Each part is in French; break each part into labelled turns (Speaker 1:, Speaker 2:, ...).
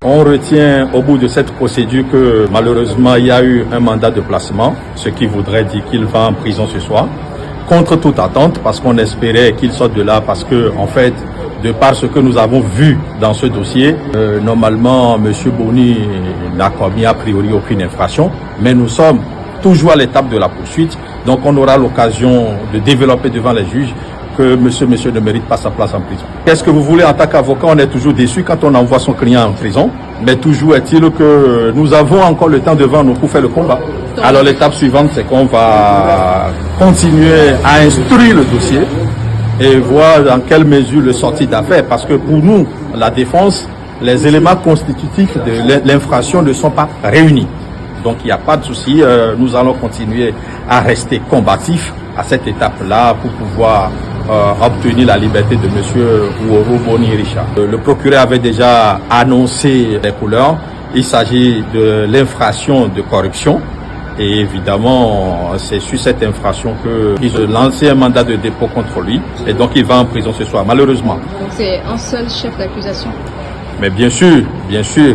Speaker 1: On retient au bout de cette procédure que malheureusement il y a eu un mandat de placement, ce qui voudrait dire qu'il va en prison ce soir, contre toute attente, parce qu'on espérait qu'il sorte de là, parce que en fait, de par ce que nous avons vu dans ce dossier, normalement M. Boni n'a commis a priori aucune infraction, mais nous sommes toujours à l'étape de la poursuite, donc on aura l'occasion de développer devant les juges que monsieur ne mérite pas sa place en prison. Qu'est-ce que vous voulez en tant qu'avocat? On est toujours déçu quand on envoie son client en prison, mais toujours est-il que nous avons encore le temps devant nous pour faire le combat. Alors l'étape suivante, c'est qu'on va continuer à instruire le dossier et voir dans quelle mesure le sortir d'affaire, parce que pour nous, la défense, les éléments constitutifs de l'infraction ne sont pas réunis. Donc il n'y a pas de souci, nous allons continuer à rester combatifs à cette étape-là pour pouvoir obtenir la liberté de M. Uoro Boni Richard. Le procureur avait déjà annoncé les couleurs. Il s'agit de l'infraction de corruption. Et évidemment, c'est sur cette infraction qu'ils ont lancé un mandat de dépôt contre lui. Et donc il va en prison ce soir, malheureusement.
Speaker 2: Donc c'est un seul chef d'accusation?
Speaker 1: Mais bien sûr,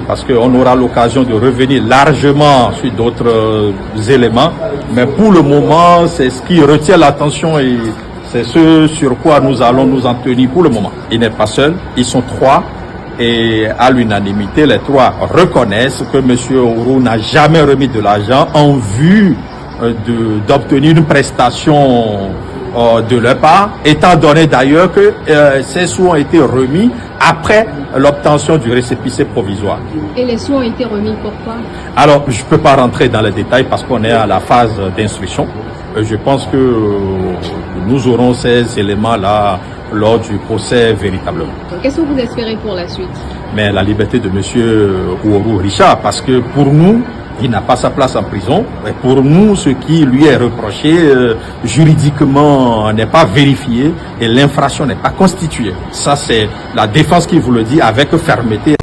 Speaker 1: parce qu'on aura l'occasion de revenir largement sur d'autres éléments. Mais pour le moment, c'est ce qui retient l'attention et c'est ce sur quoi nous allons nous en tenir pour le moment. Il n'est pas seul, ils sont trois et à l'unanimité, les trois reconnaissent que M. Uoro n'a jamais remis de l'argent en vue d'obtenir une prestation de leur part, étant donné d'ailleurs que ces sous ont été remis après l'obtention du récépissé provisoire.
Speaker 2: Et les sous ont été remis pourquoi? Alors,
Speaker 1: je ne peux pas rentrer dans les détails parce qu'on est à la phase d'instruction. Je pense que nous aurons ces éléments-là lors du procès véritablement.
Speaker 2: Qu'est-ce que vous espérez pour la suite?
Speaker 1: Mais la liberté de M. Uoro Richard, parce que pour nous, il n'a pas sa place en prison. Et pour nous, ce qui lui est reproché juridiquement n'est pas vérifié et l'infraction n'est pas constituée. Ça, c'est la défense qui vous le dit avec fermeté